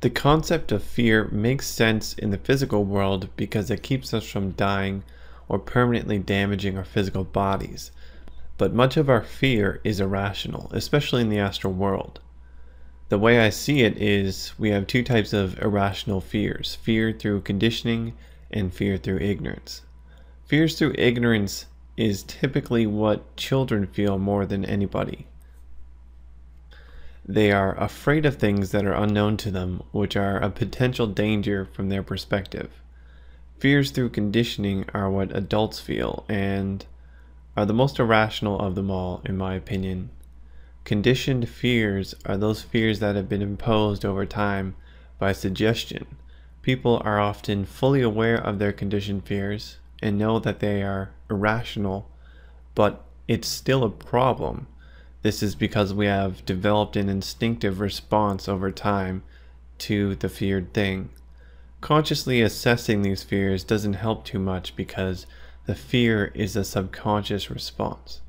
The concept of fear makes sense in the physical world because it keeps us from dying or permanently damaging our physical bodies. But much of our fear is irrational, especially in the astral world. The way I see it is we have two types of irrational fears: fear through conditioning and fear through ignorance. Fears through ignorance is typically what children feel more than anybody. They are afraid of things that are unknown to them, which are a potential danger from their perspective. Fears through conditioning are what adults feel and are the most irrational of them all, in my opinion. Conditioned fears are those fears that have been imposed over time by suggestion. People are often fully aware of their conditioned fears and know that they are irrational, but it's still a problem. This is because we have developed an instinctive response over time to the feared thing. Consciously assessing these fears doesn't help too much because the fear is a subconscious response.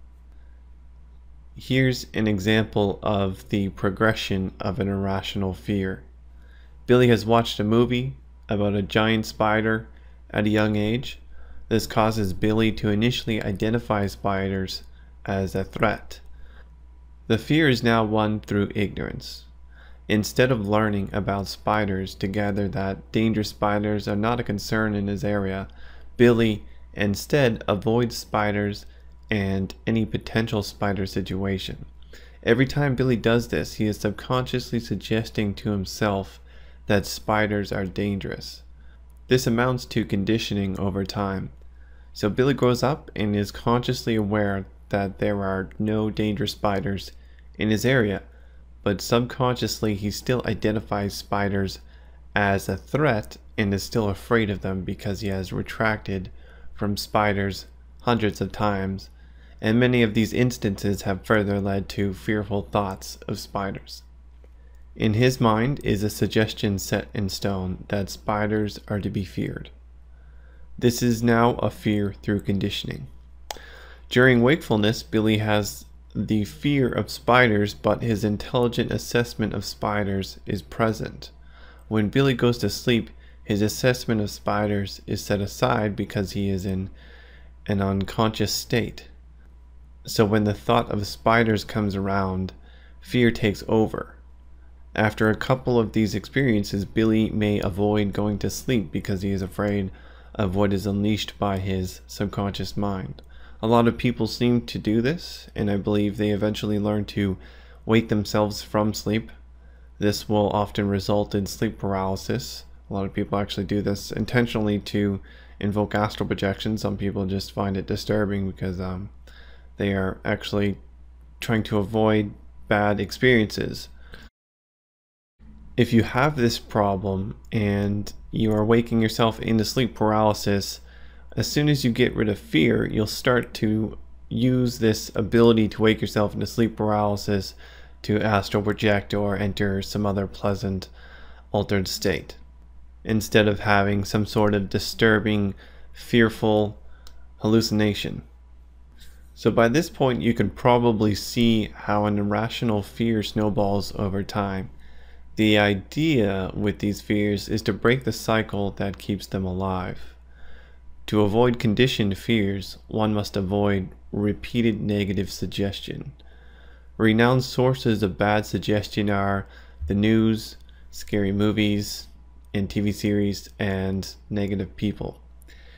Here's an example of the progression of an irrational fear. Billy has watched a movie about a giant spider at a young age. This causes Billy to initially identify spiders as a threat. The fear is now won through ignorance. Instead of learning about spiders to gather that dangerous spiders are not a concern in his area, Billy instead avoids spiders and any potential spider situation. Every time Billy does this, he is subconsciously suggesting to himself that spiders are dangerous. This amounts to conditioning over time. So Billy grows up and is consciously aware that there are no dangerous spiders in his area, but subconsciously he still identifies spiders as a threat and is still afraid of them because he has retracted from spiders hundreds of times, and many of these instances have further led to fearful thoughts of spiders. In his mind is a suggestion set in stone that spiders are to be feared. This is now a fear through conditioning. During wakefulness, Billy has the fear of spiders, but his intelligent assessment of spiders is present. When Billy goes to sleep, his assessment of spiders is set aside because he is in an unconscious state. So when the thought of spiders comes around, fear takes over. After a couple of these experiences, Billy may avoid going to sleep because he is afraid of what is unleashed by his subconscious mind. A lot of people seem to do this, and I believe they eventually learn to wake themselves from sleep. This will often result in sleep paralysis. A lot of people actually do this intentionally to invoke astral projection. Some people just find it disturbing because they are actually trying to avoid bad experiences. If you have this problem and you are waking yourself into sleep paralysis, as soon as you get rid of fear, you'll start to use this ability to wake yourself into sleep paralysis to astral project or enter some other pleasant altered state, instead of having some sort of disturbing, fearful hallucination. So by this point, you can probably see how an irrational fear snowballs over time. The idea with these fears is to break the cycle that keeps them alive. To avoid conditioned fears, one must avoid repeated negative suggestion. Renowned sources of bad suggestion are the news, scary movies, and TV series, and negative people.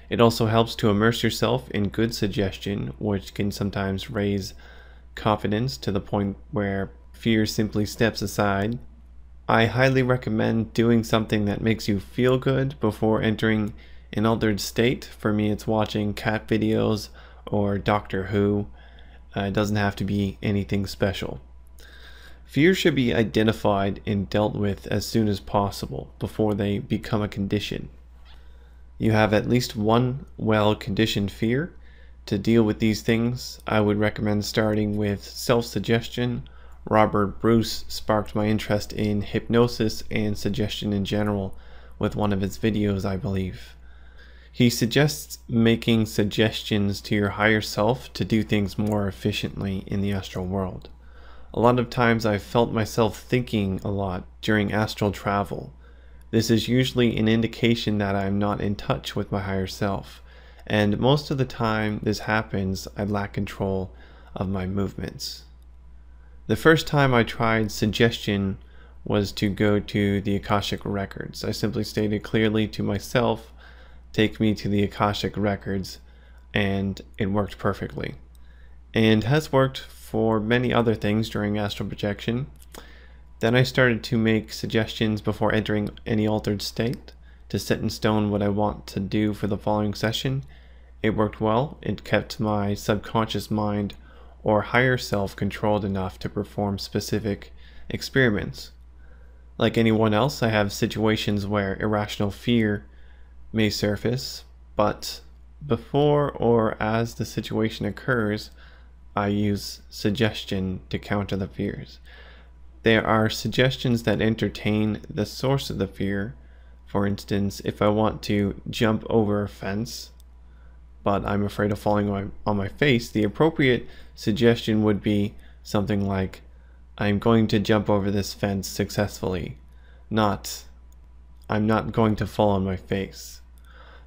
It also helps to immerse yourself in good suggestion, which can sometimes raise confidence to the point where fear simply steps aside. I highly recommend doing something that makes you feel good before entering an altered state. For me, it's watching cat videos or Doctor Who. It doesn't have to be anything special. Fear should be identified and dealt with as soon as possible before they become a condition. You have at least one well-conditioned fear. To deal with these things, I would recommend starting with self-suggestion. Robert Bruce sparked my interest in hypnosis and suggestion in general with one of his videos, I believe. He suggests making suggestions to your higher self to do things more efficiently in the astral world. A lot of times I've felt myself thinking a lot during astral travel. This is usually an indication that I am not in touch with my higher self, and most of the time this happens, I lack control of my movements. The first time I tried suggestion was to go to the Akashic Records. I simply stated clearly to myself, take me to the Akashic Records, and it worked perfectly. And has worked for many other things during astral projection. Then I started to make suggestions before entering any altered state to set in stone what I want to do for the following session. It worked well. It kept my subconscious mind or higher self controlled enough to perform specific experiments. Like anyone else, I have situations where irrational fear may surface, but before or as the situation occurs, I use suggestion to counter the fears. There are suggestions that entertain the source of the fear. For instance, if I want to jump over a fence, but I'm afraid of falling on my face, the appropriate suggestion would be something like, I'm going to jump over this fence successfully, not, I'm not going to fall on my face.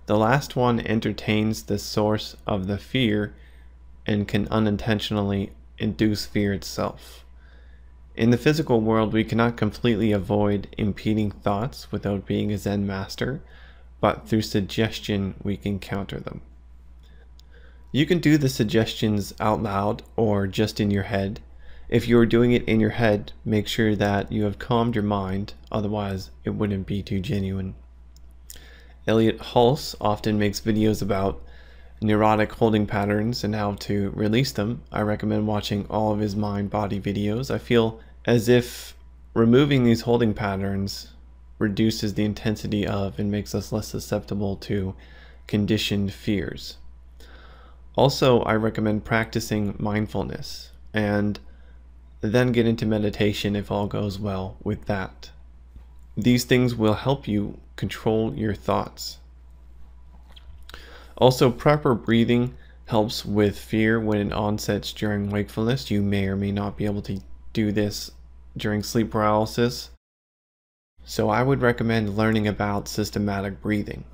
The last one entertains the source of the fear and can unintentionally induce fear itself. In the physical world, we cannot completely avoid impeding thoughts without being a Zen master, but through suggestion we can counter them. You can do the suggestions out loud or just in your head. If you are doing it in your head, make sure that you have calmed your mind, otherwise it wouldn't be too genuine. Elliot Hulse often makes videos about neurotic holding patterns and how to release them. I recommend watching all of his mind-body videos. I feel as if removing these holding patterns reduces the intensity of and makes us less susceptible to conditioned fears. Also, I recommend practicing mindfulness and then get into meditation if all goes well with that. These things will help you control your thoughts. Also, proper breathing helps with fear when it onsets during wakefulness. You may or may not be able to do this during sleep paralysis. So I would recommend learning about systematic breathing.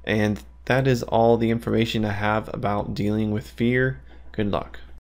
And that is all the information I have about dealing with fear. Good luck.